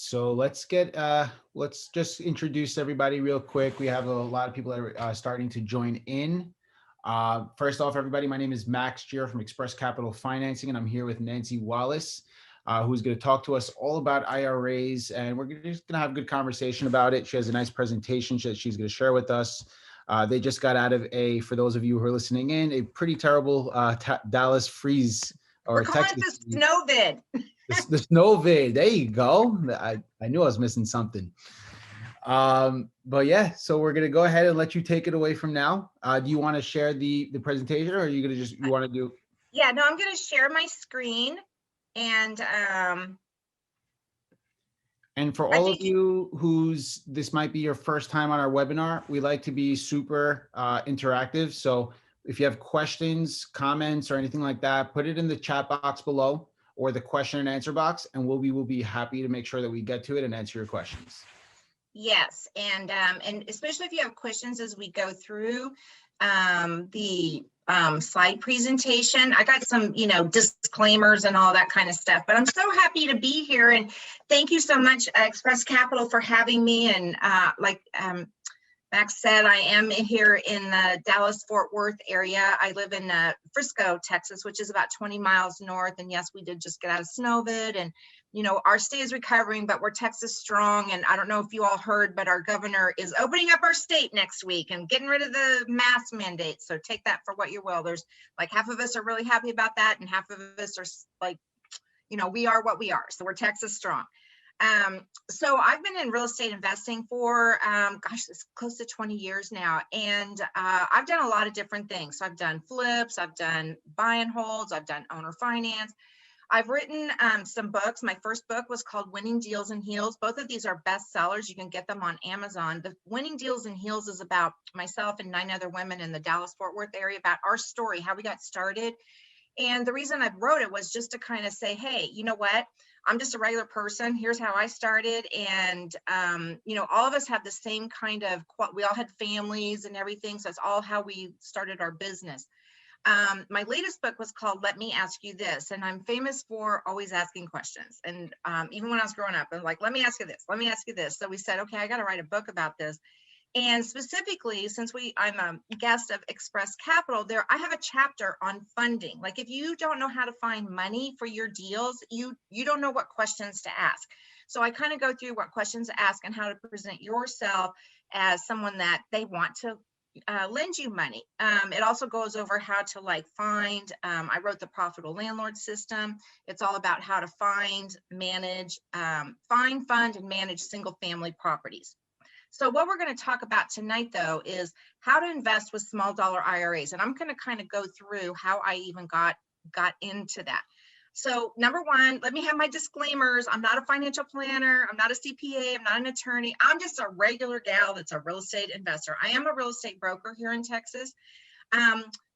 So let's just introduce everybody real quick. We have a lot of people that are starting to join in. First off, everybody, my name is Max Chera from Express Capital Financing, and I'm here with Nancy Wallace, who's going to talk to us all about IRAs, and we're just going to have a good conversation about it. She has a nice presentation that she's going to share with us. They just got out of for those of you who are listening in, a pretty terrible Dallas freeze or We're calling Texas. it the snowvid. The snowvid. There you go. I knew I was missing something. But yeah, so we're gonna go ahead and let you take it away from now. Do you want to share the presentation, or are you gonna you want to do? Yeah, no, I'm gonna share my screen, and for all of you this might be your first time on our webinar, we like to be super interactive. So if you have questions, comments, or anything like that, put it in the chat box below or the question and answer box, and we will be happy to make sure that we get to it and answer your questions. Yes, and especially if you have questions as we go through the slide presentation. I got some, disclaimers and all that kind of stuff, but I'm so happy to be here, and thank you so much, Express Capital, for having me. And like Max said, I am here in the Dallas-Fort Worth area. I live in Frisco, Texas, which is about 20 miles north. And yes, we did just get out of snowvid, and our state is recovering, but we're Texas strong. And I don't know if you all heard, but our governor is opening up our state next week and getting rid of the mask mandate. So take that for what you will. There's like half of us are really happy about that, and half of us are like, we are what we are. So we're Texas strong. So I've been in real estate investing for, it's close to 20 years now. And I've done a lot of different things. So I've done flips, I've done buy and holds, I've done owner finance. I've written some books. My first book was called Winning Deals and Heels. Both of these are bestsellers. You can get them on Amazon. The Winning Deals and Heels is about myself and 9 other women in the Dallas-Fort Worth area, about our story, how we got started. And the reason I wrote it was just to kind of say, hey, you know what? I'm just a regular person. Here's how I started. And, all of us have the same kind of, we all had families and everything. So it's all how we started our business. My latest book was called Let Me Ask You This. And I'm famous for always asking questions. And even when I was growing up, I'm like, let me ask you this. Let me ask you this. So we said, okay, I got to write a book about this. And specifically, since I'm a guest of Express Capital, I have a chapter on funding. Like, if you don't know how to find money for your deals, you don't know what questions to ask. So I kind of go through what questions to ask and how to present yourself as someone that they want to lend you money. It also goes over how to find, I wrote the Profitable Landlord System. It's all about how to find, manage, fund, and manage single family properties. So what we're going to talk about tonight, though, is how to invest with small dollar IRAs. And I'm going to kind of go through how I even got into that. So number one, let me have my disclaimers. I'm not a financial planner. I'm not a CPA. I'm not an attorney. I'm just a regular gal that's a real estate investor. I am a real estate broker here in Texas.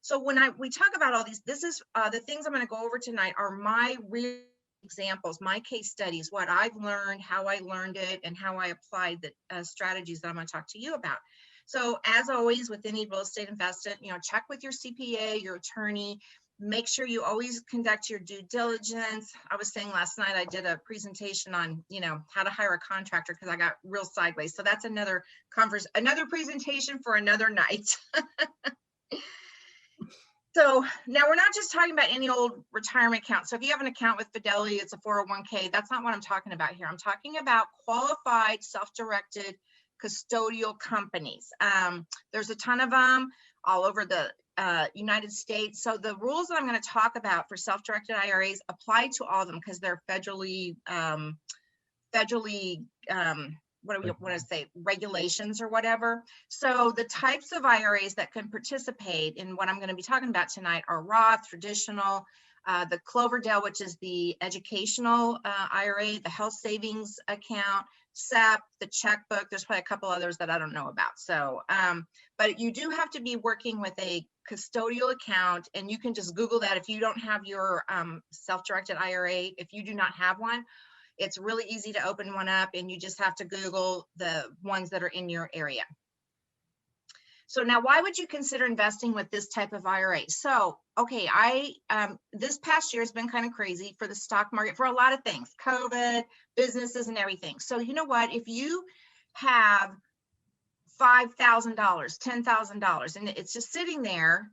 So when we talk about all these, this is the things I'm going to go over tonight are my real examples, my case studies, what I've learned, how I learned it, and how I applied the strategies that I'm going to talk to you about. So as always, with any real estate investment, check with your CPA, your attorney. Make sure you always conduct your due diligence. I was saying last night I did a presentation on, how to hire a contractor because I got real sideways. So that's another presentation for another night. So now we're not just talking about any old retirement account. So if you have an account with Fidelity, it's a 401k. That's not what I'm talking about here. I'm talking about qualified, self-directed custodial companies. There's a ton of them all over the United States. So the rules that I'm going to talk about for self-directed IRAs apply to all of them because they're federally what do we want to say, regulations or whatever. So the types of IRAs that can participate in what I'm going to be talking about tonight are Roth, traditional, the Cloverdale, which is the educational IRA, the health savings account, SEP, the checkbook. There's probably a couple others that I don't know about. So, but you do have to be working with a custodial account, and you can just Google that if you don't have your self-directed IRA. If you do not have one, it's really easy to open one up, and you just have to Google the ones that are in your area. So now, why would you consider investing with this type of IRA? So, okay, this past year has been kind of crazy for the stock market for a lot of things, COVID, businesses, and everything. So you know what? If you have $5,000, $10,000, and it's just sitting there,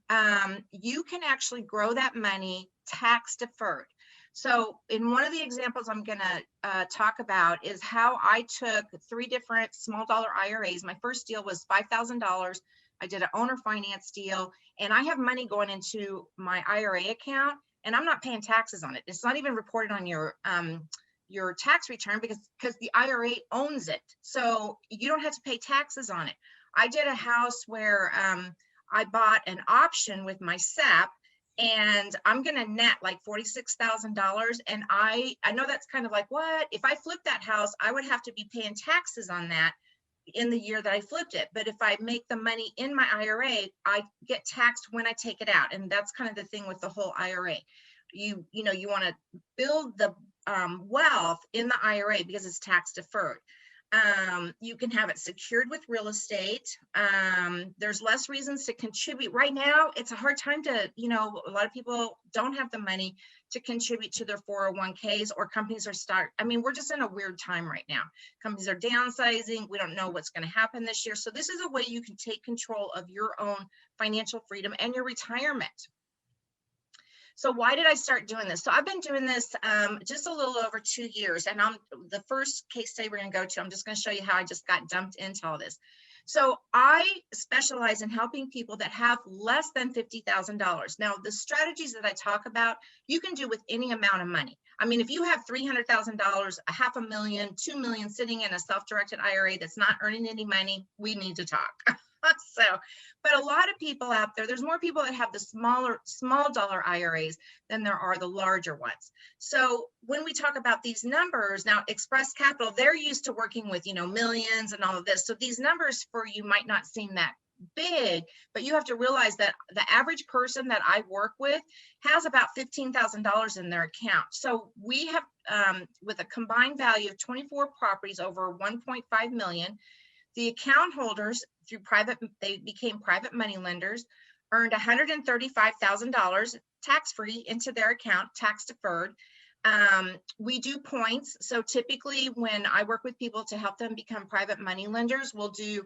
you can actually grow that money tax deferred. So in one of the examples I'm going to talk about is how I took 3 different small dollar IRAs. My first deal was $5,000. I did an owner finance deal, and I have money going into my IRA account, and I'm not paying taxes on it. It's not even reported on your tax return because the IRA owns it. So you don't have to pay taxes on it. I did a house where I bought an option with my SAP, and I'm going to net like $46,000. And I know that's kind of like, what? If I flip that house, I would have to be paying taxes on that in the year that I flipped it. But if I make the money in my IRA, I get taxed when I take it out. And that's kind of the thing with the whole IRA. You want to build the wealth in the IRA because it's tax deferred. You can have it secured with real estate. There's less reasons to contribute. Right now, it's a hard time to, a lot of people don't have the money to contribute to their 401ks, or companies are we're just in a weird time right now. Companies are downsizing. We don't know what's going to happen this year. So this is a way you can take control of your own financial freedom and your retirement. So why did I start doing this? So I've been doing this just a little over 2 years. And the first case study we're going to go to, I'm just going to show you how I just got dumped into all this. So I specialize in helping people that have less than $50,000. Now, the strategies that I talk about, you can do with any amount of money. I mean, if you have $300,000, $500,000, $2 million sitting in a self-directed IRA that's not earning any money, we need to talk. But a lot of people out there's more people that have the small dollar IRAs than there are the larger ones. So when we talk about these numbers, now Express Capital, they're used to working with, millions and all of this. So these numbers for you might not seem that big, but you have to realize that the average person that I work with has about $15,000 in their account. So we have, with a combined value of 24 properties over 1.5 million, the account holders they became private money lenders, earned $135,000 tax-free into their account, tax deferred. We do points. So typically when I work with people to help them become private money lenders, we'll do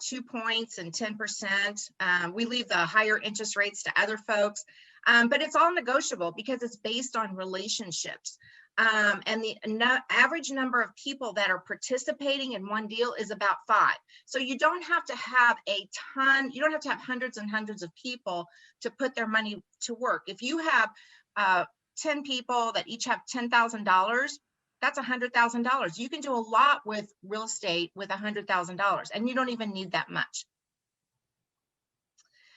2 points and 10%. We leave the higher interest rates to other folks, but it's all negotiable because it's based on relationships. And the average number of people that are participating in one deal is about 5. So you don't have to have a ton, you don't have to have hundreds and hundreds of people to put their money to work. If you have 10 people that each have $10,000, that's $100,000. You can do a lot with real estate with $100,000, and you don't even need that much.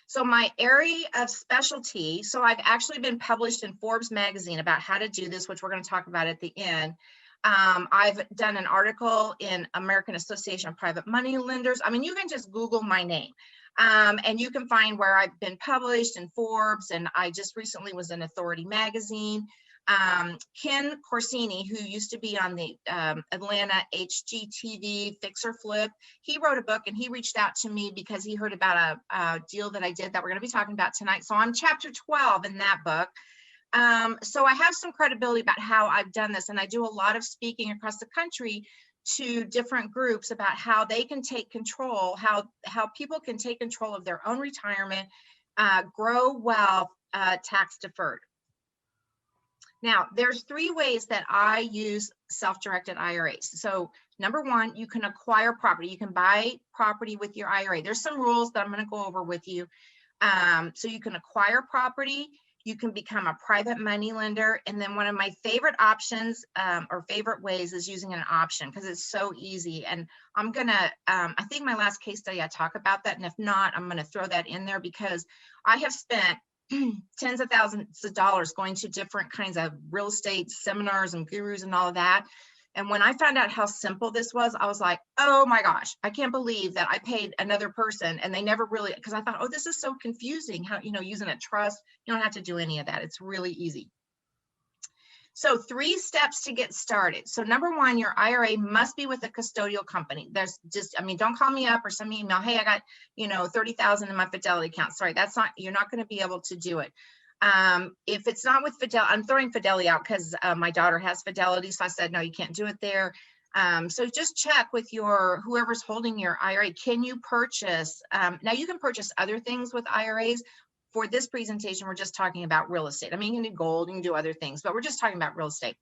So my area of specialty, so I've actually been published in Forbes magazine about how to do this, which we're going to talk about at the end. I've done an article in American Association of Private Money Lenders. I mean, you can just Google my name and you can find where I've been published in Forbes, and I just recently was in Authority magazine. Ken Corsini, who used to be on the Atlanta HGTV Fix or Flip, he wrote a book, and he reached out to me because he heard about a deal that I did that we're going to be talking about tonight. So I'm chapter 12 in that book. So I have some credibility about how I've done this, and I do a lot of speaking across the country to different groups about how they can take control, how people can take control of their own retirement, grow wealth, tax deferred. Now, there's 3 ways that I use self-directed IRAs. So number 1, you can acquire property. You can buy property with your IRA. There's some rules that I'm going to go over with you. So you can acquire property. You can become a private money lender. And then one of my favorite options or favorite ways is using an option, because it's so easy. And I'm going to, I think my last case study, I talk about that. And if not, I'm going to throw that in there because I have spent tens of thousands of dollars going to different kinds of real estate seminars and gurus and all of that. And when I found out how simple this was, I was like, oh my gosh, I can't believe that I paid another person and they never really, because I thought, oh, this is so confusing how, using a trust, you don't have to do any of that. It's really easy. So 3 steps to get started. So number 1, your IRA must be with a custodial company. There's just, I mean, don't call me up or send me an email. Hey, I got, 30,000 in my Fidelity account. Sorry, you're not going to be able to do it. If it's not with Fidelity, I'm throwing Fidelity out because my daughter has Fidelity. So I said, no, you can't do it there. So just check with whoever's holding your IRA. Can you purchase? Now you can purchase other things with IRAs. For this presentation, we're just talking about real estate. I mean, you can do gold, you can do other things, but we're just talking about real estate.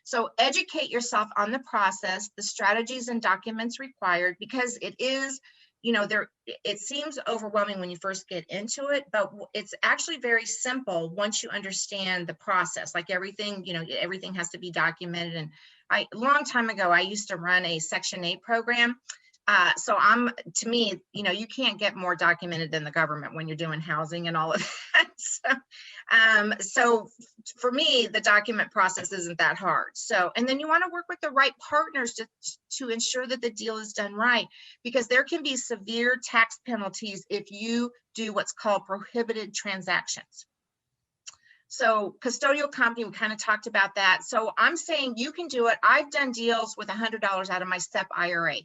So educate yourself on the process, the strategies and documents required, because it is, it seems overwhelming when you first get into it, but it's actually very simple once you understand the process. Like everything, everything has to be documented. And a long time ago, I used to run a Section 8 program. So to me, you can't get more documented than the government when you're doing housing and all of that. So for me, the document process isn't that hard. So, and then you want to work with the right partners to ensure that the deal is done right, because there can be severe tax penalties if you do what's called prohibited transactions. So custodial company, we kind of talked about that. So I'm saying you can do it. I've done deals with $100 out of my STEP IRA.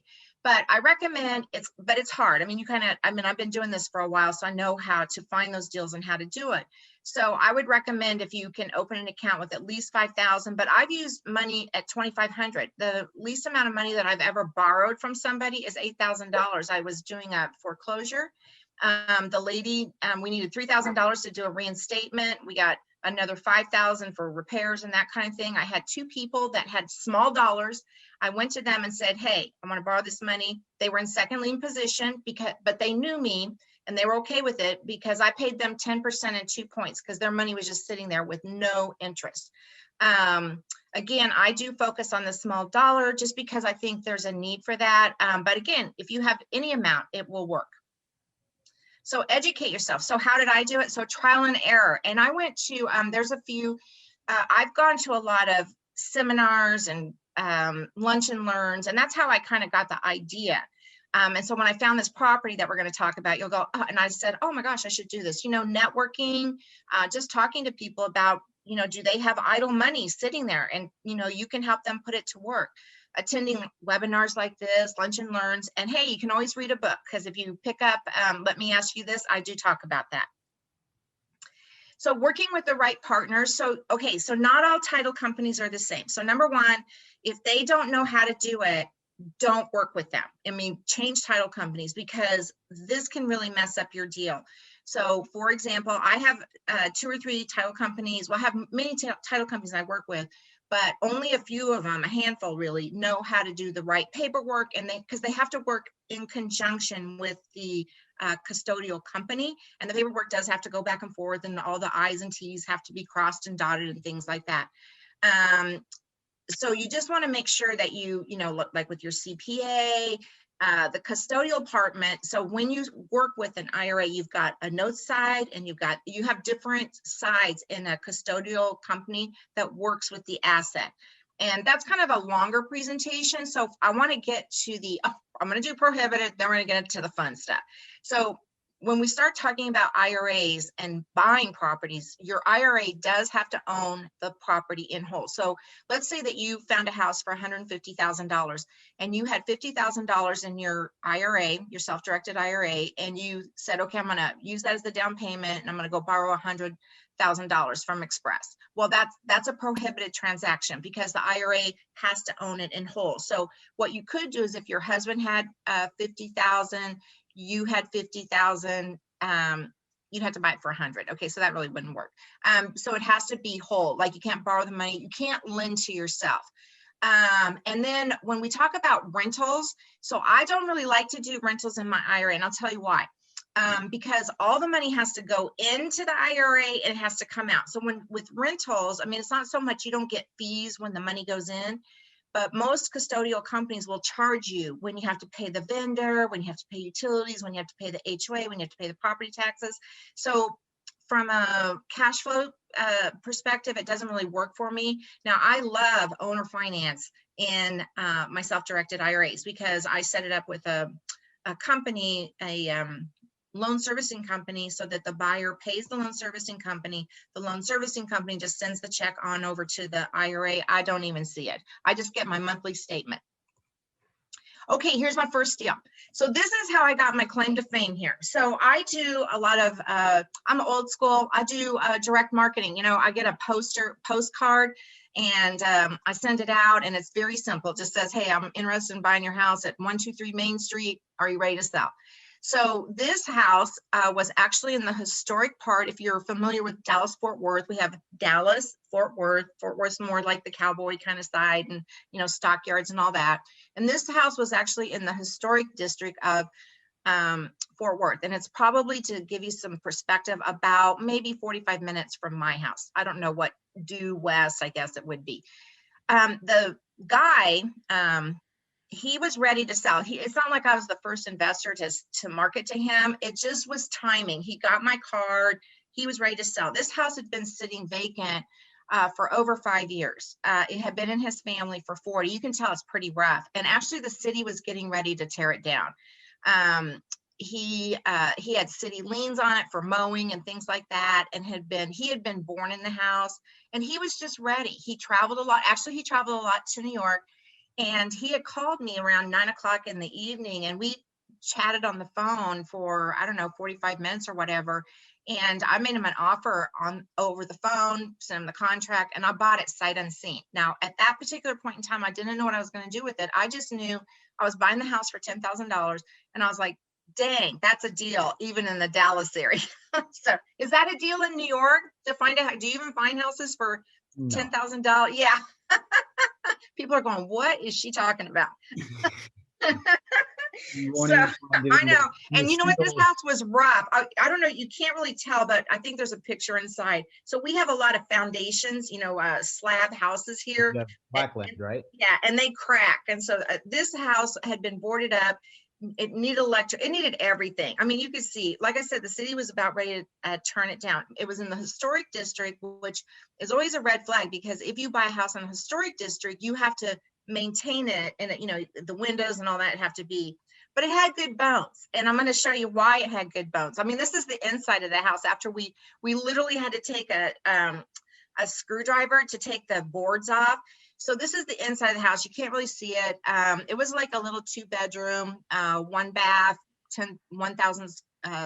But I recommend but it's hard. I mean, I've been doing this for a while, so I know how to find those deals and how to do it. So I would recommend if you can open an account with at least 5,000, but I've used money at 2,500. The least amount of money that I've ever borrowed from somebody is $8,000. I was doing a foreclosure. The lady, we needed $3,000 to do a reinstatement. We got another 5,000 for repairs and that kind of thing. I had 2 people that had small dollars. I went to them and said, hey, I want to borrow this money. They were in second lien position but they knew me and they were okay with it because I paid them 10% and 2 points because their money was just sitting there with no interest. Again, I do focus on the small dollar just because I think there's a need for that. But again, if you have any amount, it will work. So educate yourself. So how did I do it? So trial and error. And I went to, there's a few, I've gone to a lot of seminars and lunch and learns, and that's how I kind of got the idea. And so when I found this property that we're going to talk about, you'll go, oh, and I said, oh my gosh, I should do this. Networking, just talking to people about, do they have idle money sitting there? And, you can help them put it to work. Attending webinars like this, lunch and learns, and hey, you can always read a book, because if you pick up, let me ask you this, I do talk about that. So working with the right partners. So, okay, so not all title companies are the same. So number 1, if they don't know how to do it, don't work with them. I mean, change title companies, because this can really mess up your deal. So for example, I have 2 or 3 title companies. Well, I have many title companies I work with, but only a few of them, a handful really, know how to do the right paperwork, and because they have to work in conjunction with the custodial company, and the paperwork does have to go back and forth, and all the I's and T's have to be crossed and dotted and things like that. So you just want to make sure that you look like with your CPA, the custodial department. So when you work with an IRA, you've got a note side and you have different sides in a custodial company that works with the asset. And that's kind of a longer presentation. So I want to get to I'm going to do prohibited, then we're going to get into the fun stuff. So when we start talking about IRAs and buying properties, your IRA does have to own the property in whole. So let's say that you found a house for $150,000 and you had $50,000 in your IRA, your self-directed IRA, and you said, okay, I'm going to use that as the down payment and I'm going to go borrow $100,000 from Express. Well, that's a prohibited transaction because the IRA has to own it in whole. So what you could do is if your husband had $50,000, you had $50,000, you'd have to buy it for $100,000. Okay, so that really wouldn't work. So it has to be whole. Like you can't borrow the money, you can't lend to yourself. And then when we talk about rentals, so I don't really like to do rentals in my IRA, and I'll tell you why. Because all the money has to go into the IRA and it has to come out. So with rentals, I mean, it's not so much you don't get fees when the money goes in, but most custodial companies will charge you when you have to pay the vendor, when you have to pay utilities, when you have to pay the HOA, when you have to pay the property taxes. So from a cash flow perspective, it doesn't really work for me. Now, I love owner finance in my self-directed IRAs because I set it up with a company, loan servicing company so that the buyer pays the loan servicing company. The loan servicing company just sends the check on over to the IRA. I don't even see it. I just get my monthly statement. Okay, here's my first deal. So this is how I got my claim to fame here. So I do a lot of, I'm old school. I do direct marketing. You know, I get a postcard and I send it out, and it's very simple. It just says, hey, I'm interested in buying your house at 123 Main Street. Are you ready to sell? So this house was actually in the historic part. If you're familiar with Dallas, Fort Worth, we have Dallas, Fort Worth. Fort Worth's more like the cowboy kind of side, and, you know, stockyards and all that. And this house was actually in the historic district of Fort Worth. And it's probably, to give you some perspective, about maybe 45 minutes from my house. I don't know what due west, I guess it would be. The guy, he was ready to sell. It's not like I was the first investor to market to him. It just was timing. He got my card. He was ready to sell. This house had been sitting vacant for over 5 years. It had been in his family for 40. You can tell it's pretty rough. And actually the city was getting ready to tear it down. He had city liens on it for mowing and things like that, and he had been born in the house, and he was just ready. He traveled a lot. Actually, he traveled a lot to New York. And he had called me around 9 o'clock in the evening, and we chatted on the phone for, I don't know, 45 minutes or whatever. And I made him an offer over the phone, sent him the contract, and I bought it sight unseen. Now, at that particular point in time, I didn't know what I was going to do with it. I just knew I was buying the house for $10,000, and I was like, dang, that's a deal, even in the Dallas area. So is that a deal in New York to find out? Do you even find houses for $10,000? Yeah. People are going, what is she talking about? So I know. And you know what? This house was rough. I don't know. You can't really tell, but I think there's a picture inside. So we have a lot of foundations, you know, slab houses here. Blackland, right? Yeah. And they crack. And so this house had been boarded up. It needed electric. It needed everything. I mean, you could see, like I said, the city was about ready to turn it down. It was in the historic district, which is always a red flag, because if you buy a house in a historic district, you have to maintain it, and you know, the windows and all that have to be. But it had good bones, and I'm going to show you why it had good bones. I mean, this is the inside of the house. After we literally had to take a screwdriver to take the boards off. So this is the inside of the house. You can't really see it. It was like a little 2-bedroom, 1 bath, 1,000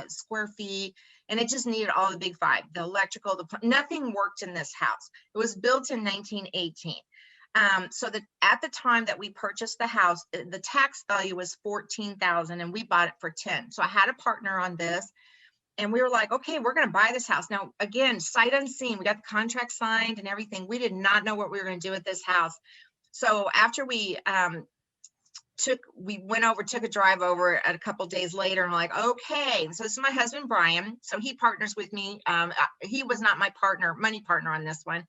square feet. And it just needed all the big five, the electrical, nothing worked in this house. It was built in 1918. So that at the time that we purchased the house, the tax value was $14,000, and we bought it for $10,000. So I had a partner on this. And we were like, okay, we're going to buy this house. Now, again, sight unseen, we got the contract signed and everything. We did not know what we were going to do with this house. So after we took a drive over a couple days later, and I'm like, okay. So this is my husband, Brian. So he partners with me. He was not my money partner on this one.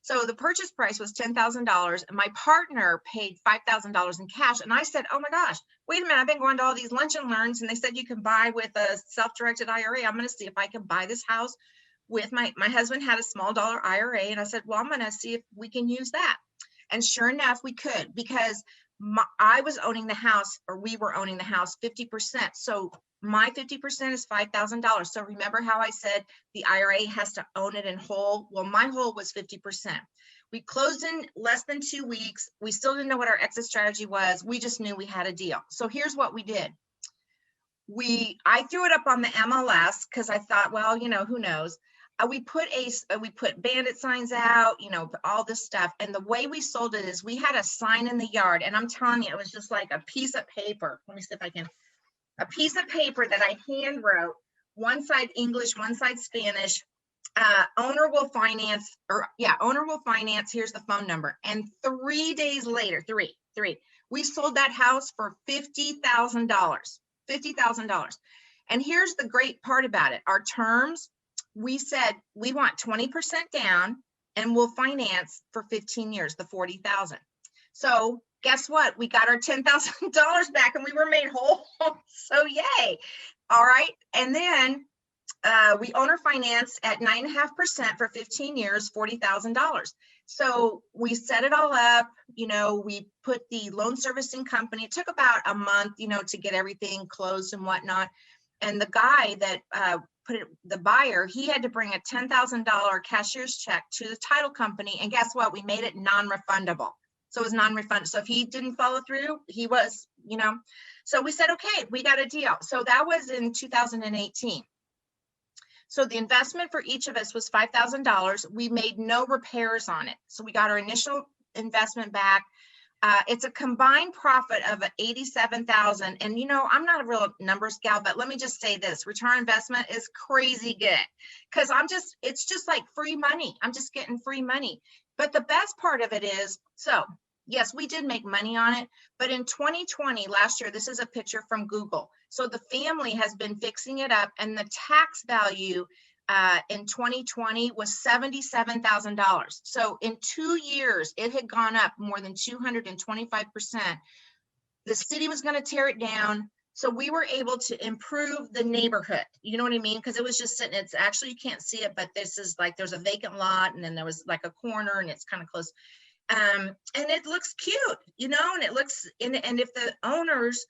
So the purchase price was $10,000, and my partner paid $5,000 in cash. And I said, oh my gosh, wait a minute, I've been going to all these lunch and learns, and they said you can buy with a self-directed IRA. I'm going to see if I can buy this house with my husband had a small dollar IRA, and I said, well, I'm going to see if we can use that. And sure enough, we could, because I was owning the house, or we were owning the house 50%. So my 50% is $5,000. So remember how I said the IRA has to own it in whole? Well, my whole was 50%. We closed in less than 2 weeks. We still didn't know what our exit strategy was. We just knew we had a deal. So here's what we did. I threw it up on the MLS because I thought, well, you know, who knows? We put bandit signs out, you know, all this stuff. And the way we sold it is we had a sign in the yard, and I'm telling you, it was just like a piece of paper. Let me see if I can. A piece of paper that I hand wrote, one side English, one side Spanish. Owner will finance, owner will finance. Here's the phone number. And 3 days later, we sold that house for $50,000. $50,000. And here's the great part about it. Our terms, we said we want 20% down, and we'll finance for 15 years, the $40,000. So guess what? We got our $10,000 back, and we were made whole. So yay. All right. And then we owner finance at 9.5% for 15 years, $40,000. So we set it all up. You know, we put the loan servicing company. It took about a month, you know, to get everything closed and whatnot. And the guy that the buyer, he had to bring a $10,000 cashier's check to the title company. And guess what? We made it non-refundable. So it was non-refundable. So if he didn't follow through, he was, so we said, okay, we got a deal. So that was in 2018. So the investment for each of us was $5,000. We made no repairs on it. So we got our initial investment back. It's a combined profit of 87,000. And I'm not a real numbers gal, but let me just say this: return on investment is crazy good, because it's just like free money. I'm just getting free money. But the best part of it is, so yes, we did make money on it, but in 2020, last year, this is a picture from Google. So the family has been fixing it up, and the tax value in 2020 was $77,000. So in 2 years, it had gone up more than 225%. The city was going to tear it down. So we were able to improve the neighborhood. You know what I mean? Because it was just sitting, it's actually, you can't see it, but this is like, there's a vacant lot, and then there was like a corner, and it's kind of close. And it looks cute, and it looks, and if the owners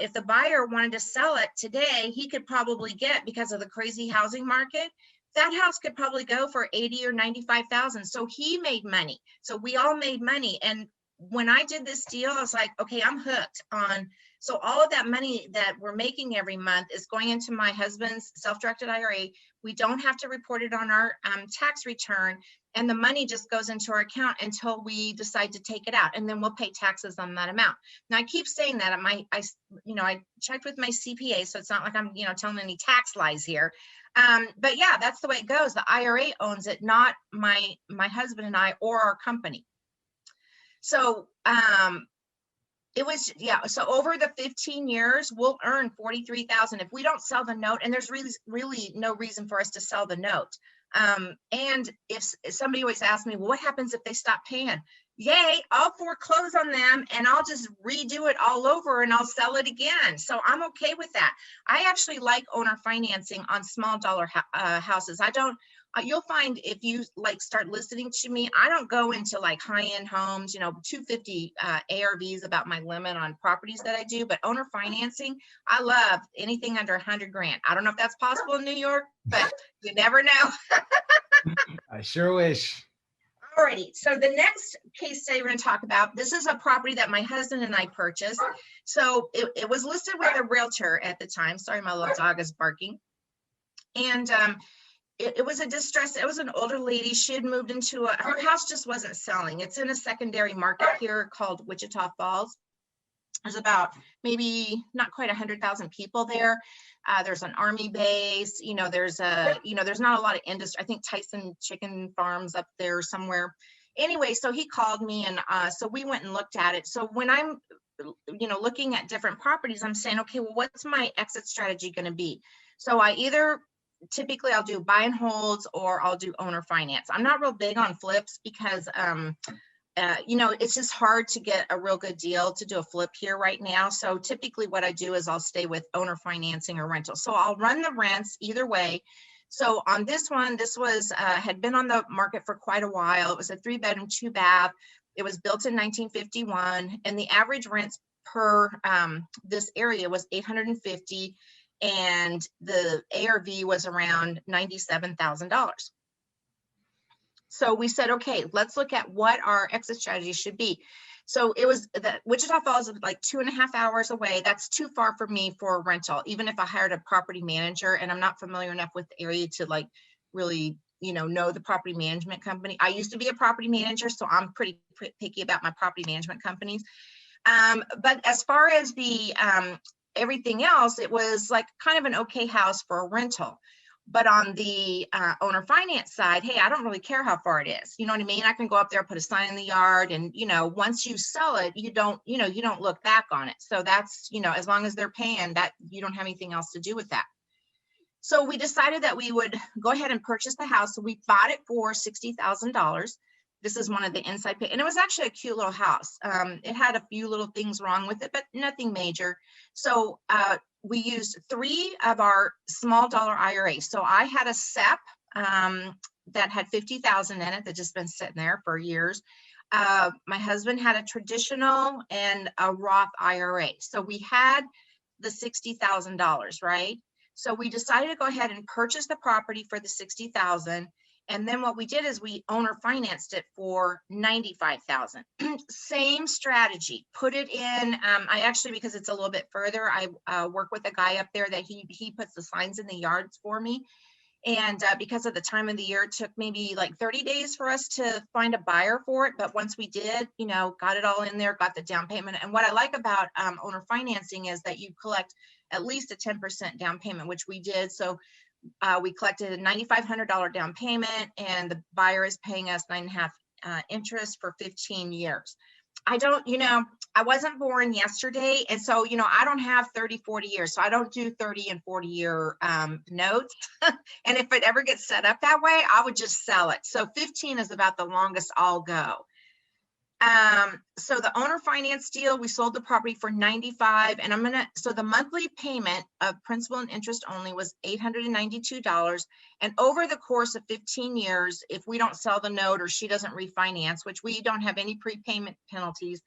if the buyer wanted to sell it today, he could probably get, because of the crazy housing market, that house could probably go for 80 or 95,000. So he made money. So we all made money. And when I did this deal, I was like, okay, I'm hooked on. So all of that money that we're making every month is going into my husband's self-directed IRA. We don't have to report it on our tax return, and the money just goes into our account until we decide to take it out, and then we'll pay taxes on that amount. Now I keep saying that I checked with my CPA, so it's not like I'm telling any tax lies here. But yeah, that's the way it goes. The IRA owns it, not my husband and I or our company. So it was, yeah. So over the 15 years, we'll earn 43,000 if we don't sell the note. And there's really no reason for us to sell the note. And if somebody always asks me, well, what happens if they stop paying? Yay, I'll foreclose on them, and I'll just redo it all over, and I'll sell it again. So I'm okay with that. I actually like owner financing on small dollar houses. You'll find if you start listening to me, I don't go into like high-end homes, 250 ARVs about my limit on properties that I do, but owner financing, I love anything under 100 grand. I don't know if that's possible in New York, but you never know. I sure wish. Alrighty, so the next case study we're going to talk about, this is a property that my husband and I purchased. So it was listed with a realtor at the time. Sorry, my little dog is barking. And it was a distress. It was an older lady. She had moved into her house just wasn't selling. It's in a secondary market here called Wichita Falls. There's about maybe not quite 100,000 people there. There's an army base. There's not a lot of industry. I think Tyson Chicken Farms up there somewhere. Anyway, so he called me, and so we went and looked at it. So when I'm, looking at different properties, I'm saying, okay, well, what's my exit strategy going to be? So typically I'll do buy and holds, or I'll do owner finance. I'm not real big on flips because, it's just hard to get a real good deal to do a flip here right now. So typically what I do is I'll stay with owner financing or rental. So I'll run the rents either way. So on this one, this was, had been on the market for quite a while. It was a 3-bedroom, 2-bath. It was built in 1951, and the average rents per this area was $850. And the ARV was around $97,000. So we said, okay, let's look at what our exit strategy should be. So it was that Wichita Falls was like 2.5 hours away. That's too far for me for a rental, even if I hired a property manager, and I'm not familiar enough with the area to really, know the property management company. I used to be a property manager, so I'm pretty picky about my property management companies. But as far as the everything else, it was like kind of an okay house for a rental. But on the owner finance side, hey, I don't really care how far it is. You know what I mean? I can go up there, put a sign in the yard, and once you sell it, you don't look back on it. So that's, as long as they're paying that, you don't have anything else to do with that. So we decided that we would go ahead and purchase the house. So we bought it for $60,000. This is one of the inside pay, and it was actually a cute little house. It had a few little things wrong with it, but nothing major. So we used 3 of our small dollar IRAs. So I had a SEP that had 50,000 in it that just been sitting there for years. My husband had a traditional and a Roth IRA. So we had the $60,000, right? So we decided to go ahead and purchase the property for the 60,000. And then what we did is we owner financed it for 95,000. Same strategy, put it in. I actually, because it's a little bit further, I work with a guy up there that he puts the signs in the yards for me. And because of the time of the year, it took maybe like 30 days for us to find a buyer for it. But once we did, you know, got it all in there, got the down payment. And what I like about owner financing is that you collect at least a 10% down payment, which we did. So we collected a $9,500 down payment, and the buyer is paying us 9.5% interest for 15 years. I don't, you know, I wasn't born yesterday. And so, you know, I don't have 30, 40 years. So I don't do 30 and 40 year notes. And if it ever gets set up that way, I would just sell it. So 15 is about the longest I'll go. So the owner finance deal, we sold the property for 95, and so the monthly payment of principal and interest only was $892. And over the course of 15 years, if we don't sell the note or she doesn't refinance, which we don't have any prepayment penalties,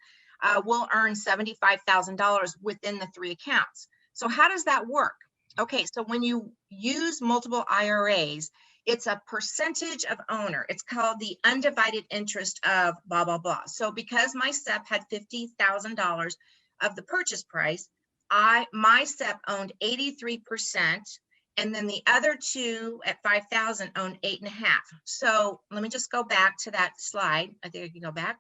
we'll earn $75,000 within the 3 accounts. So how does that work? Okay, so when you use multiple IRAs, it's a percentage of owner. It's called the undivided interest of blah, blah, blah. So because my SEP had $50,000 of the purchase price, my SEP owned 83%, and then the other two at 5,000 owned 8.5. So let me just go back to that slide. I think I can go back.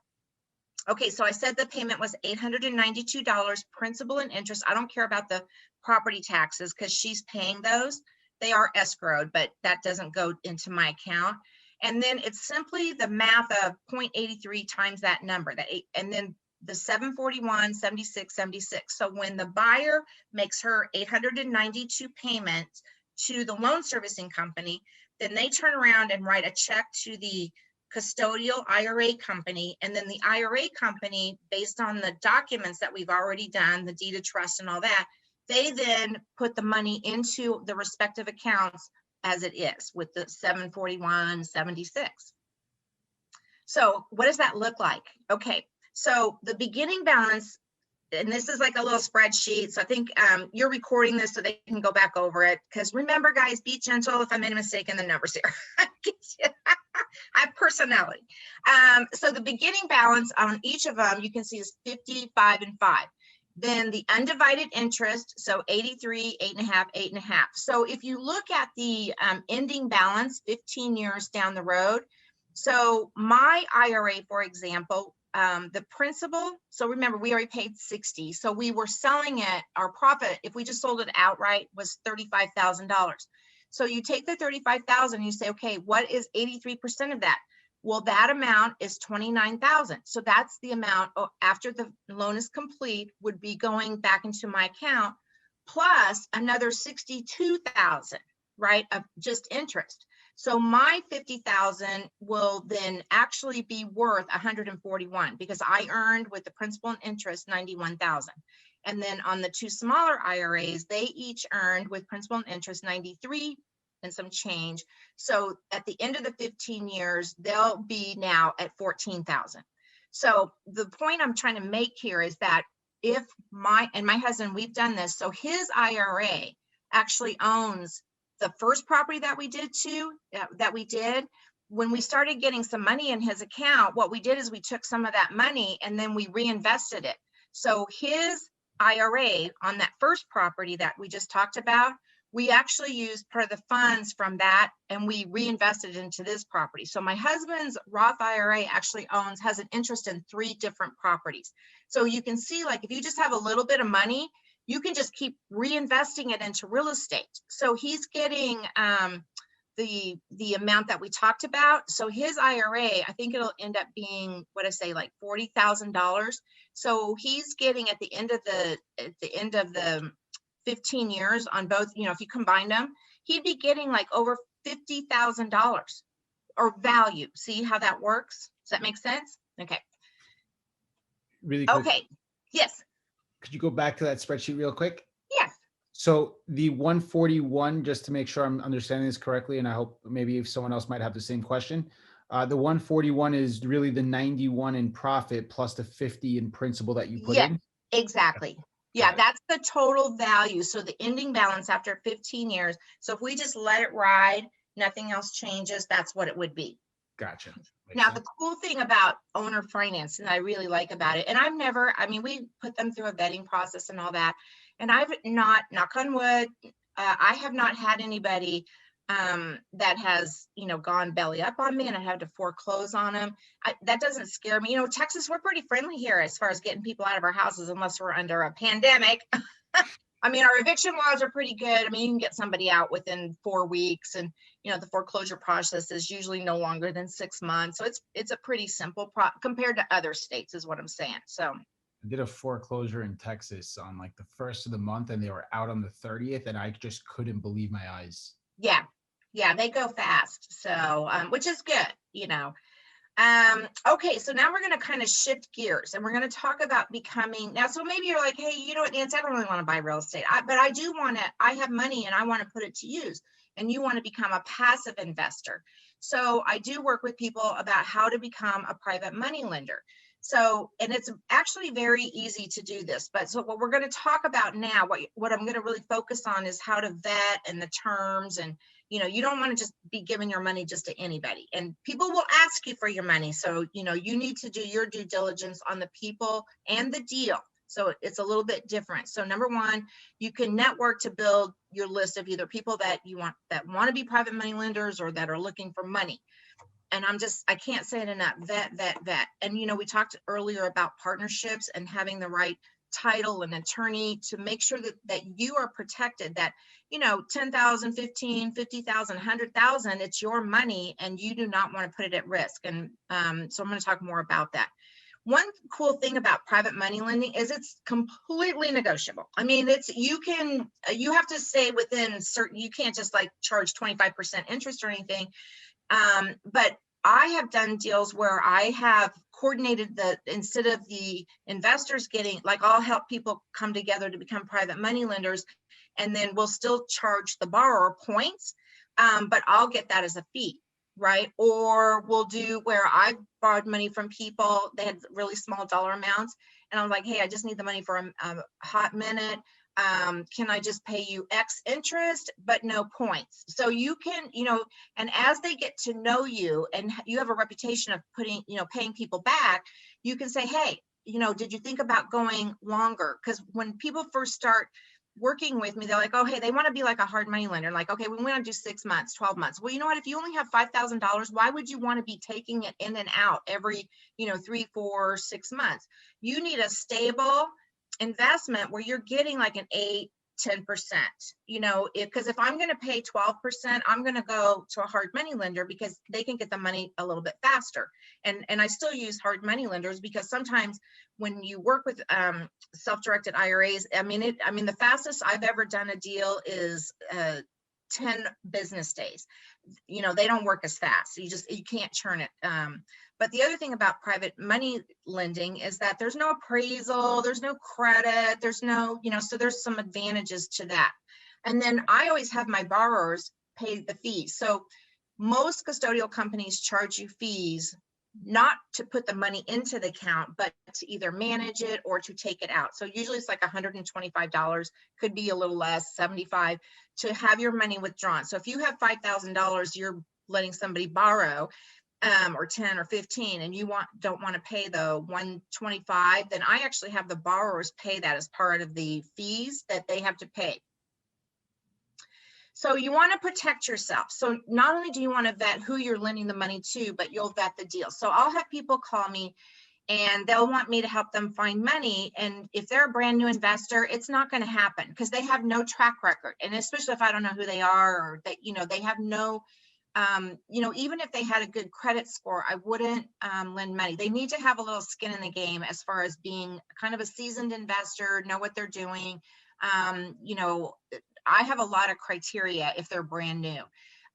Okay, so I said the payment was $892 principal and interest. I don't care about the property taxes because she's paying those. They are escrowed, but that doesn't go into my account. And then it's simply the math of 0.83 times that number, and then the 741, 76, 76. So when the buyer makes her 892 payments to the loan servicing company, then they turn around and write a check to the custodial IRA company. And then the IRA company, based on the documents that we've already done, the deed of trust and all that, they then put the money into the respective accounts as it is with the 741, 76. So what does that look like? Okay, so the beginning balance, and this is like a little spreadsheet. So I think you're recording this so they can go back over it. Because remember, guys, be gentle if I made a mistake in the numbers here. I have personality. So the beginning balance on each of them, you can see is 55 and 5. Then the undivided interest, so 83, 8.5, 8.5. So if you look at the ending balance 15 years down the road, so my IRA, for example, the principal, so remember, we already paid 60. So we were selling it, our profit, if we just sold it outright, was $35,000. So you take the 35,000, you say, okay, what is 83% of that? Well, that amount is 29,000. So that's the amount after the loan is complete would be going back into my account, plus another 62,000, right, of just interest. So my 50,000 will then actually be worth 141 because I earned with the principal and interest 91,000. And then on the 2 smaller IRAs, they each earned with principal and interest 93 and some change. So at the end of the 15 years, they'll be now at 14,000. So the point I'm trying to make here is that if my husband, we've done this. So his IRA actually owns the first property that we did when we started getting some money in his account. What we did is we took some of that money and then we reinvested it. So his IRA on that first property that we just talked about, we actually used part of the funds from that and we reinvested into this property. So my husband's Roth IRA actually has an interest in 3 different properties. So you can see, like, if you just have a little bit of money, you can just keep reinvesting it into real estate. So he's getting the amount that we talked about. So his IRA, I think it'll end up being, what I say, like $40,000. So he's getting at the end of the 15 years on both, you know, if you combine them, he'd be getting like over $50,000 or value. See how that works? Does that make sense? Okay. Really quick. Okay. Yes. Could you go back to that spreadsheet real quick? Yes. So the 141, just to make sure I'm understanding this correctly, and I hope maybe if someone else might have the same question, the 141 is really the 91 in profit plus the 50 in principal that you put in? Exactly. Yeah, that's the total value. So the ending balance after 15 years. So if we just let it ride, nothing else changes, that's what it would be. Gotcha. Makes Now, sense. the cool thing about owner finance, and I really like about it, and I mean, we put them through a vetting process and all that, and I've not, knock on wood, I have not had anybody that has, gone belly up on me and I had to foreclose on them. That doesn't scare me. Texas, we're pretty friendly here as far as getting people out of our houses, unless we're under a pandemic. I mean, our eviction laws are pretty good. I mean, you can get somebody out within 4 weeks, and the foreclosure process is usually no longer than 6 months. So it's a pretty simple compared to other states, is what I'm saying. So I did a foreclosure in Texas on like the first of the month, and they were out on the 30th, and I just couldn't believe my eyes. yeah, they go fast. So which is good. Okay, so now we're going to kind of shift gears, and we're going to talk about becoming now. So maybe you're like, hey, you know what, Nancy, I don't really want to buy real estate, but I do want to, I have money and I want to put it to use, and you want to become a passive investor. So I do work with people about how to become a private money lender. So, and it's actually very easy to do this, but so what we're going to talk about now, what I'm going to really focus on is how to vet and the terms. And you don't want to just be giving your money just to anybody, and people will ask you for your money. So, you need to do your due diligence on the people and the deal. So it's a little bit different. So number one, you can network to build your list of either people that want to be private money lenders or that are looking for money. And I can't say it enough, vet. And, we talked earlier about partnerships and having the right title and attorney to make sure that you are protected, that, 10,000, 15, 50,000, 100,000, it's your money and you do not want to put it at risk. And so I'm going to talk more about that. One cool thing about private money lending is it's completely negotiable. I mean, you have to stay within certain, you can't just like charge 25% interest or anything. But I have done deals where I have coordinated instead of the investors getting, like, I'll help people come together to become private money lenders, and then we'll still charge the borrower points, but I'll get that as a fee, right? Or we'll do where I've borrowed money from people, they had really small dollar amounts, and I'm like, hey, I just need the money for a hot minute. Can I just pay you X interest, but no points? So you can, and as they get to know you and you have a reputation of paying people back, you can say, hey, did you think about going longer? Because when people first start working with me, they're like, oh, hey, they want to be like a hard money lender. Like, okay, we want to do 6 months, 12 months. Well, you know what? If you only have $5,000, why would you want to be taking it in and out every, 3, 4, 6 months? You need a stable investment where you're getting like an 8, 10%, because if I'm going to pay 12%, I'm going to go to a hard money lender because they can get the money a little bit faster. And I still use hard money lenders because sometimes when you work with self-directed IRAs, I mean, the fastest I've ever done a deal is 10 business days. They don't work as fast. You can't churn it. But the other thing about private money lending is that there's no appraisal, there's no credit, there's no, so there's some advantages to that. And then I always have my borrowers pay the fees. So most custodial companies charge you fees not to put the money into the account, but to either manage it or to take it out. So usually it's like $125, could be a little less, $75, to have your money withdrawn. So if you have $5,000, you're letting somebody borrow, or 10 or 15, and you don't want to pay the $125, then I actually have the borrowers pay that as part of the fees that they have to pay. So you want to protect yourself. So not only do you want to vet who you're lending the money to, but you'll vet the deal. So I'll have people call me and they'll want me to help them find money. And if they're a brand new investor, it's not going to happen because they have no track record. And especially if I don't know who they are, or that, they have no, even if they had a good credit score, I wouldn't lend money. They need to have a little skin in the game as far as being kind of a seasoned investor, know what they're doing. I have a lot of criteria if they're brand new.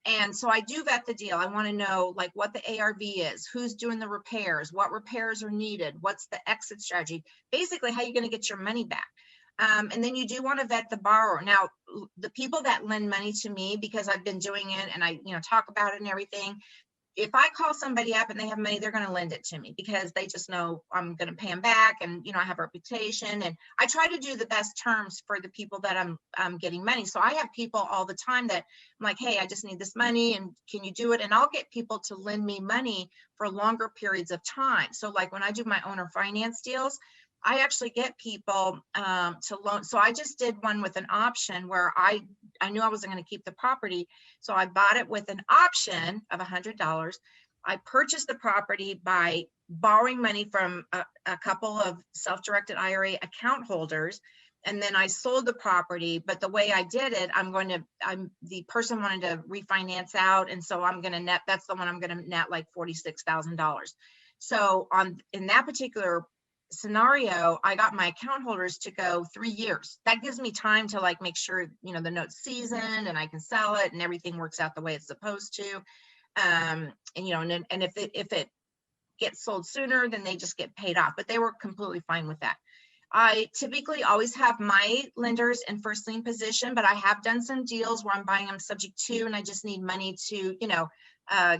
And so I do vet the deal. I want to know like what the ARV is, who's doing the repairs, what repairs are needed, what's the exit strategy, basically how you're going to get your money back. And then you do want to vet the borrower. Now, the people that lend money to me, because I've been doing it and I, talk about it and everything, if I call somebody up and they have money, they're going to lend it to me because they just know I'm going to pay them back, and I have a reputation, and I try to do the best terms for the people that I'm getting money. So I have people all the time that I'm like, hey, I just need this money, and can you do it? And I'll get people to lend me money for longer periods of time. So like when I do my owner finance deals, I actually get people to loan. So I just did one with an option where I knew I wasn't going to keep the property. So I bought it with an option of $100. I purchased the property by borrowing money from a couple of self-directed IRA account holders. And then I sold the property, but the way I did it, the person wanted to refinance out. And so I'm going to net, that's the one I'm going to net like $46,000. So in that particular scenario, I got my account holders to go 3 years. That gives me time to like make sure the note's seasoned and I can sell it and everything works out the way it's supposed to. And if it gets sold sooner, then they just get paid off. But they were completely fine with that. I typically always have my lenders in first lien position, but I have done some deals where I'm buying them subject to, and I just need money to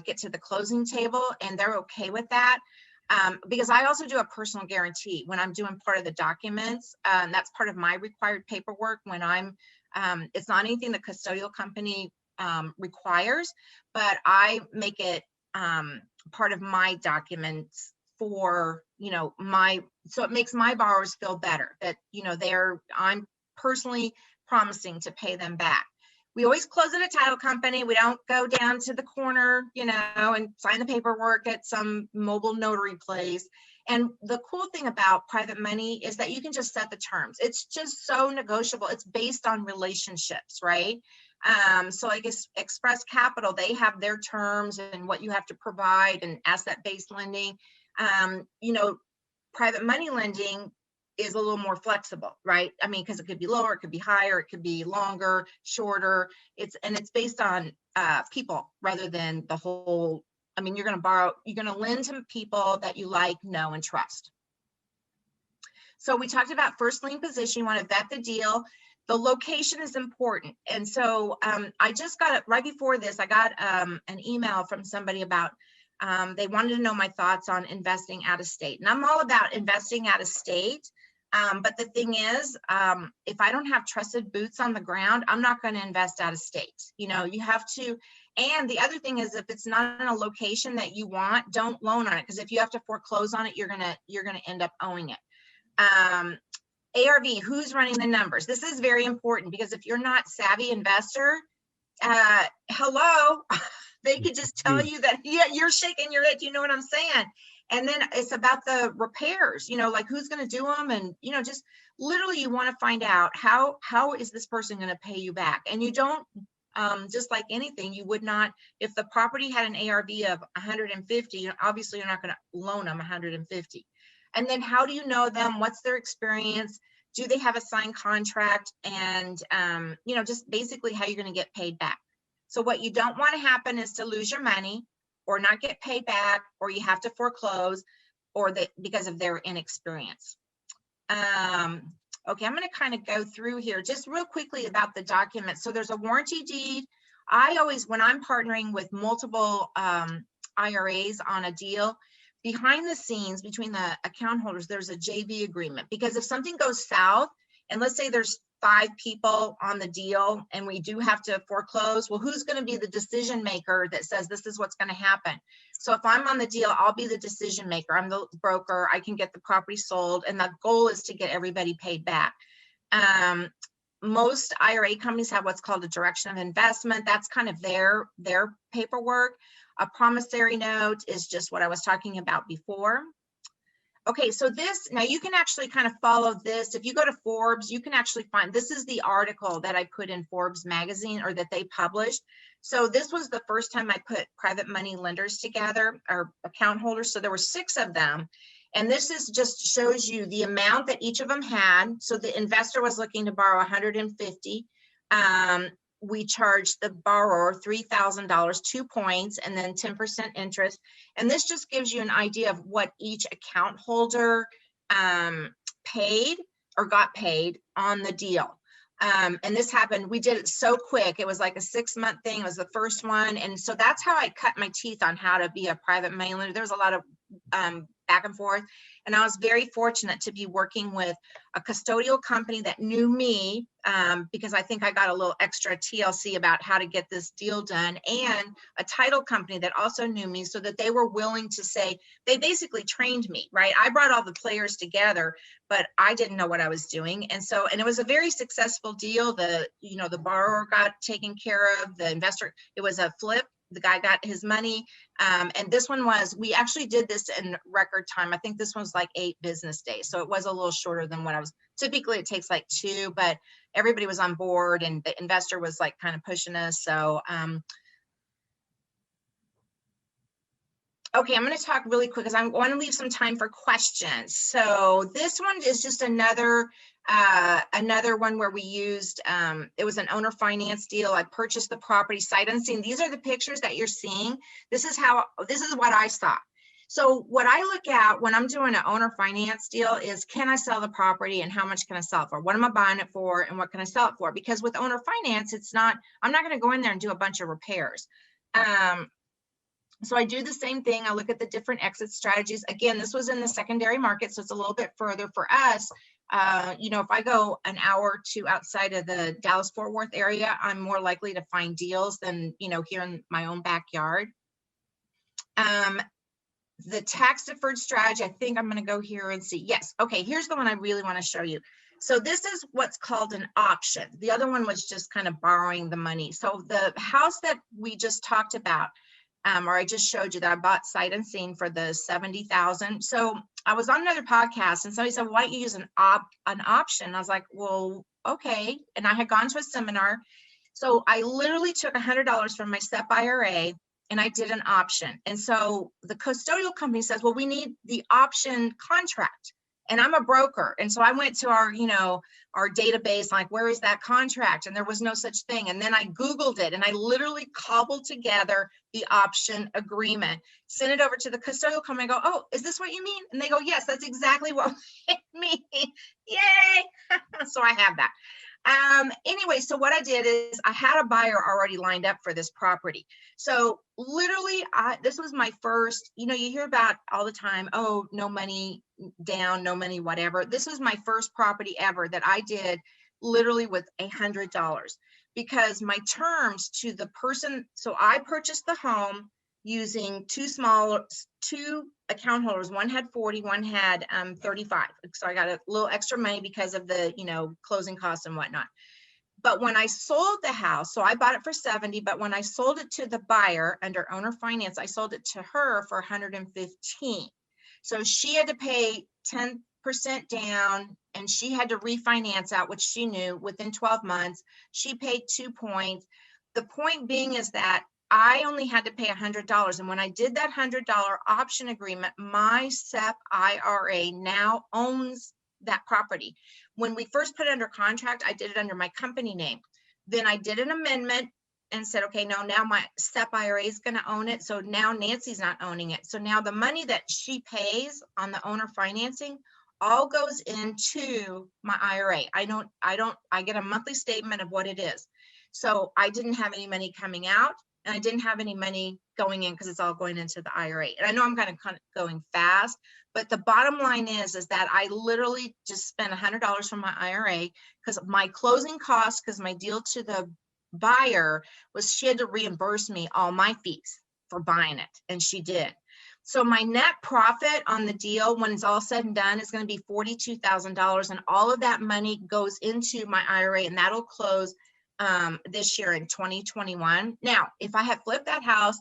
get to the closing table, and they're okay with that. Because I also do a personal guarantee when I'm doing part of the documents. That's part of my required paperwork when it's not anything the custodial company requires, but I make it part of my documents for, so it makes my borrowers feel better that, I'm personally promising to pay them back. We always close at a title company. We don't go down to the corner, and sign the paperwork at some mobile notary place. And the cool thing about private money is that you can just set the terms. It's just so negotiable. It's based on relationships, right? So I guess Express Capital, they have their terms and what you have to provide, and asset-based lending. Private money lending is a little more flexible, right? I mean, because it could be lower, it could be higher, it could be longer, shorter. It's based on people rather than the whole. I mean, you're going to lend to people that you like, know, and trust. So we talked about first lien position. You want to vet the deal. The location is important. And so I just got it right before this. I got an email from somebody about they wanted to know my thoughts on investing out of state. And I'm all about investing out of state. But the thing is, if I don't have trusted boots on the ground, I'm not going to invest out of state. You have to. And the other thing is, if it's not in a location that you want, don't loan on it, because if you have to foreclose on it, you're gonna end up owing it. ARV, who's running the numbers? This is very important, because if you're not savvy investor, hello, they could just tell you that, yeah, you're shaking your head. You know what I'm saying? And then it's about the repairs, like who's going to do them. And, just literally you want to find out how is this person going to pay you back? And you don't, just like anything, you would not, if the property had an ARV of 150, obviously you're not going to loan them 150. And then how do you know them? What's their experience? Do they have a signed contract? And, just basically how you're going to get paid back. So what you don't want to happen is to lose your money, or not get paid back, or you have to foreclose, or because of their inexperience. Okay, I'm going to kind of go through here just real quickly about the documents. So there's a warranty deed. I always, when I'm partnering with multiple IRAs on a deal, behind the scenes between the account holders, there's a JV agreement, because if something goes south, and let's say there's 5 people on the deal and we do have to foreclose, well, who's going to be the decision maker that says this is what's going to happen? So if I'm on the deal, I'll be the decision maker. I'm the broker. I can get the property sold, and the goal is to get everybody paid back. Most IRA companies have what's called a direction of investment. That's kind of their paperwork. A promissory note is just what I was talking about before. Okay, so now you can actually kind of follow this. If you go to Forbes, you can actually find, this is the article that I put in Forbes magazine, or that they published. So this was the first time I put private money lenders together, or account holders. So there were 6 of them. And this just shows you the amount that each of them had. So the investor was looking to borrow 150. We charged the borrower $3,000, 2 points, and then 10% interest. And this just gives you an idea of what each account holder paid or got paid on the deal. And this happened, we did it so quick. It was like a 6-month thing. It was the first one. And so that's how I cut my teeth on how to be a private mailer. There was a lot of back and forth. And I was very fortunate to be working with a custodial company that knew me, because I think I got a little extra TLC about how to get this deal done, and a title company that also knew me, so that they were willing to say, they basically trained me, right? I brought all the players together, but I didn't know what I was doing. And so, and it was a very successful deal. The borrower got taken care of, the investor, it was a flip. The guy got his money. And this one was, we actually did this in record time. I think this one was like 8 business days. So it was a little shorter than what I was, typically it takes like 2, but everybody was on board and the investor was like kind of pushing us. So, okay, I'm going to talk really quick because I want to leave some time for questions. So this one is just another one where we used, it was an owner finance deal. I purchased the property sight unseen. These are the pictures that you're seeing. This is what I saw. So what I look at when I'm doing an owner finance deal is, can I sell the property and how much can I sell it for? What am I buying it for and what can I sell it for? Because with owner finance, I'm not going to go in there and do a bunch of repairs. So I do the same thing. I look at the different exit strategies. Again, this was in the secondary market, so it's a little bit further for us. If I go an hour or 2 outside of the Dallas-Fort Worth area, I'm more likely to find deals than, here in my own backyard. The tax-deferred strategy, I think I'm going to go here and see. Yes. Okay, here's the one I really want to show you. So this is what's called an option. The other one was just kind of borrowing the money. So the house that we just talked about, or I just showed you that I bought sight unseen for the $70,000. So I was on another podcast and somebody said, well, why don't you use an option? I was like, well, okay. And I had gone to a seminar. So I literally took $100 from my SEP IRA and I did an option. And so the custodial company says, well, we need the option contract. And I'm a broker. And so I went to our database, like, where is that contract? And there was no such thing. And then I Googled it and I literally cobbled together the option agreement, sent it over to the custodial company. I go, oh, is this what you mean? And they go, yes, that's exactly what it means. Yay. So I have that. Anyway, so what I did is I had a buyer already lined up for this property. So literally, this was my first, you hear about all the time, oh, no money down, no money, whatever. This was my first property ever that I did literally with $100, because my terms to the person, so I purchased the home using two account holders. One had 40, one had 35. So I got a little extra money because of the, closing costs and whatnot. But when I sold the house, so I bought it for 70, but when I sold it to the buyer under owner finance, I sold it to her for 115. So she had to pay 10% down and she had to refinance out, which she knew within 12 months. She paid 2 points. The point being is that I only had to pay $100. And when I did that $100 option agreement, my SEP IRA now owns that property. When we first put it under contract, I did it under my company name. Then I did an amendment and said, okay, no, now my SEP IRA is going to own it. So now Nancy's not owning it. So now the money that she pays on the owner financing all goes into my IRA. I get a monthly statement of what it is. So I didn't have any money coming out. And I didn't have any money going in because it's all going into the IRA. And I know I'm kind of going fast, but the bottom line is that I literally just spent $100 from my IRA because my closing costs, because my deal to the buyer was she had to reimburse me all my fees for buying it. And she did. So my net profit on the deal, when it's all said and done, is going to be $42,000. And all of that money goes into my IRA and that'll close this year in 2021. Now, if I had flipped that house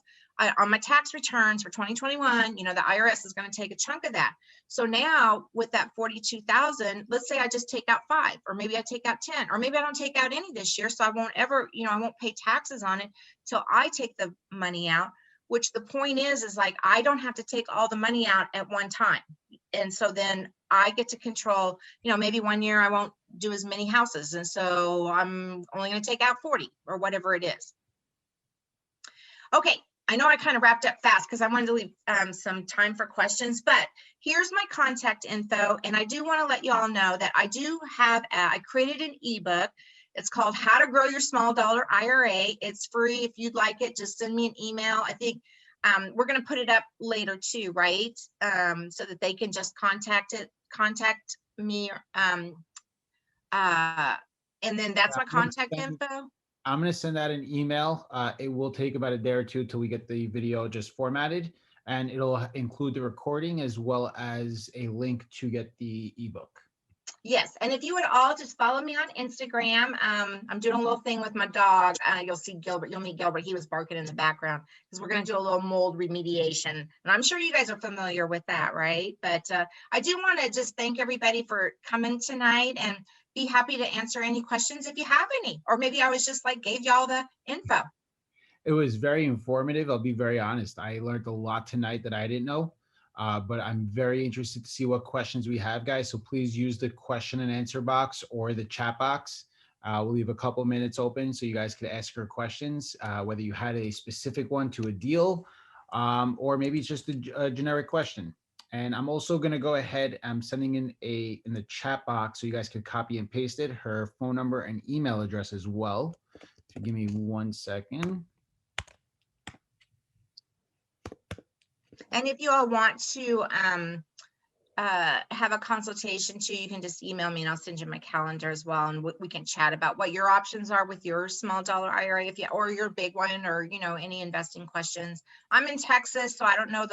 on my tax returns for 2021, the IRS is going to take a chunk of that. So now with that 42,000, let's say I just take out 5, or maybe I take out 10, or maybe I don't take out any this year. So I won't ever, I won't pay taxes on it till I take the money out, which the point is like, I don't have to take all the money out at one time. And so then I get to control, maybe one year I won't do as many houses. And so I'm only going to take out 40 or whatever it is. Okay. I know I kind of wrapped up fast because I wanted to leave some time for questions, but here's my contact info. And I do want to let you all know that I do have, I created an ebook It's called How to Grow Your Small Dollar IRA. It's free. If you'd like it, just send me an email. I think we're going to put it up later too, right? So that they can just contact me. And then that's my contact info. I'm going to send out an email. It will take about a day or two till we get the video just formatted, and it'll include the recording as well as a link to get the ebook. Yes, and if you would all just follow me on Instagram. I'm doing a little thing with my dog. You'll see Gilbert. You'll meet Gilbert. He was barking in the background because we're going to do a little mold remediation, and I'm sure you guys are familiar with that, right? But I do want to just thank everybody for coming tonight, and be happy to answer any questions if you have any, or maybe I was just like gave y'all the info. It was very informative. I'll be very honest. I learned a lot tonight that I didn't know. But I'm very interested to see what questions we have, guys. So please use the question and answer box or the chat box. We'll leave a couple minutes open so you guys can ask your questions, whether you had a specific one to a deal, or maybe it's just a generic question. And I'm also going to go ahead. I'm sending in the chat box so you guys can copy and paste it, her phone number and email address as well. So give me 1 second. And if you all want to have a consultation too, you can just email me and I'll send you my calendar as well. And we can chat about what your options are with your small dollar IRA, if you, or your big one, or, you know, any investing questions. I'm in Texas, so I don't know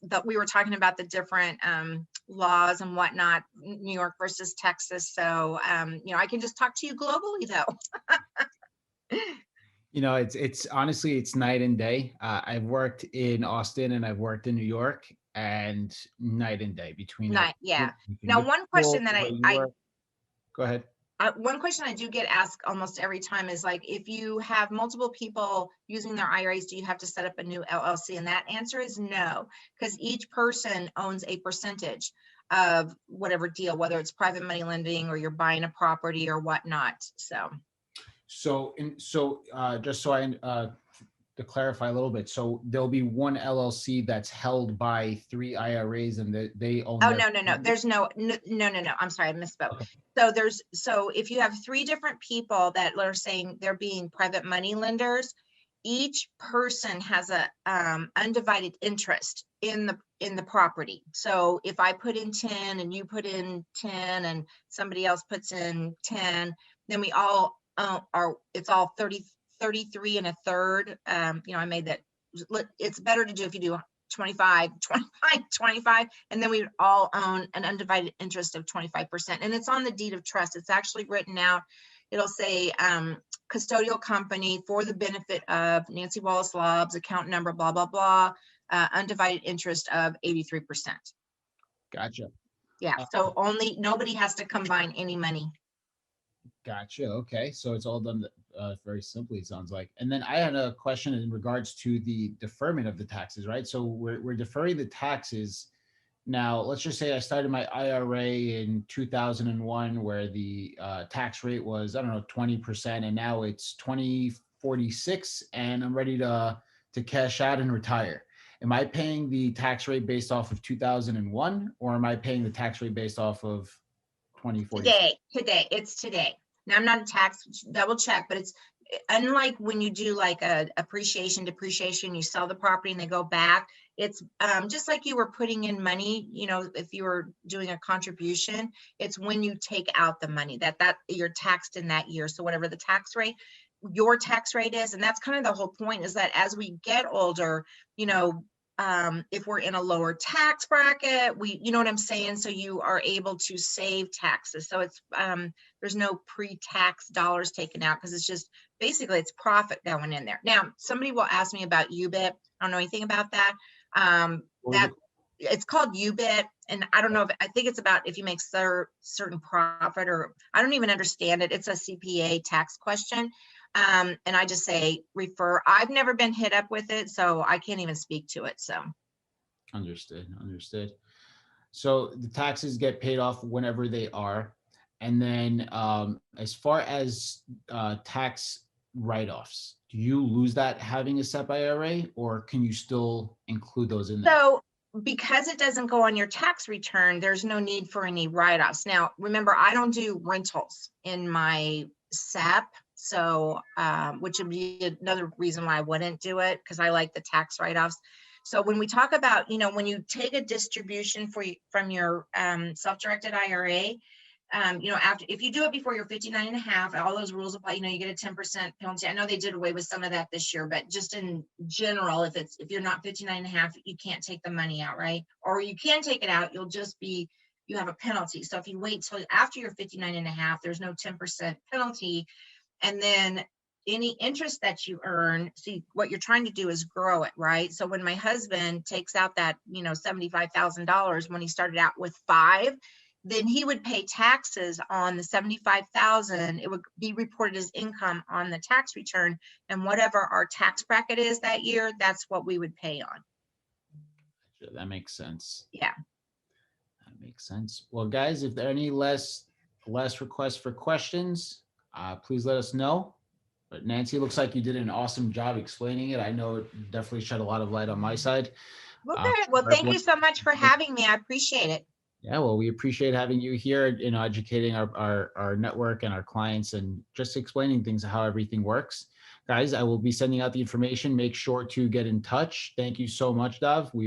but we were talking about the different laws and whatnot, New York versus Texas. So, you know, I can just talk to you globally though. You know, it's honestly, it's night and day. I've worked in Austin and I've worked in New York, and night and day between. Yeah. Now, one question that go ahead. One question I do get asked almost every time is like, if you have multiple people using their IRAs, do you have to set up a new LLC? And that answer is no, because each person owns a percentage of whatever deal, whether it's private money lending or you're buying a property or whatnot. So just so I to clarify a little bit, so there'll be one LLC that's held by 3 IRAs, and they own. Oh, no. There's no. I'm sorry, I misspoke. Okay. So if you have 3 different people that are saying they're being private money lenders, each person has a undivided interest in the property. So if I put in 10 and you put in 10 and somebody else puts in 10, then we all it's all 33 and a third. You know, I made that. It's better to do if you do 25, and then we all own an undivided interest of 25%. And it's on the deed of trust. It's actually written out. It'll say custodial company for the benefit of Nancy Wallace-Laabs, account number, blah, blah, blah, undivided interest of 83%. Gotcha. Yeah. So nobody has to combine any money. Gotcha. Okay. So it's all done very simply, it sounds like. And then I had a question in regards to the deferment of the taxes, right? So we're deferring the taxes. Now, let's just say I started my IRA in 2001, where the tax rate was, I don't know, 20%, and now it's 2046, and I'm ready to cash out and retire. Am I paying the tax rate based off of 2001, or am I paying the tax rate based off of 2040? Today. It's today. Now, I'm not a tax double check, but it's unlike when you do like a appreciation, depreciation, you sell the property and they go back. It's just like you were putting in money, you know, if you were doing a contribution, it's when you take out the money that you're taxed in that year. So whatever the tax rate, your tax rate is, and that's kind of the whole point, is that as we get older, you know, if we're in a lower tax bracket, you know what I'm saying? So you are able to save taxes. So it's, there's no pre-tax dollars taken out, because it's just, basically it's profit going in there. Now, somebody will ask me about UBIT. I don't know anything about that. It's called UBIT. And I don't know I think it's about if you make certain profit, or I don't even understand it. It's a CPA tax question. And I just say refer. I've never been hit up with it, so I can't even speak to it. So understood. So the taxes get paid off whenever they are. And then as far as tax write-offs, do you lose that having a SEP IRA, or can you still include those in there? So because it doesn't go on your tax return, there's no need for any write-offs. Now, remember, I don't do rentals in my SEP, so which would be another reason why I wouldn't do it, because I like the tax write-offs. So when we talk about, when you take a distribution from your self-directed IRA, after, if you do it before you're 59 and a half, all those rules apply, you get a 10% penalty. I know they did away with some of that this year, but just in general, if you're not 59 and a half, you can't take the money out, right? Or you can take it out, you have a penalty. So if you wait till after you're 59 and a half, there's no 10% penalty. And then any interest that you earn, see, what you're trying to do is grow it, right? So when my husband takes out that, $75,000, when he started out with 5, then he would pay taxes on the 75,000. It would be reported as income on the tax return, and whatever our tax bracket is that year, that's what we would pay on. That makes sense. Yeah. That makes sense. Well, guys, if there are any less requests for questions, please let us know. But Nancy, looks like you did an awesome job explaining it. I know it definitely shed a lot of light on my side. Okay. Well, thank you so much for having me. I appreciate it. Yeah, well, we appreciate having you here, educating our network and our clients and just explaining things, how everything works. Guys, I will be sending out the information. Make sure to get in touch. Thank you so much, Dav. We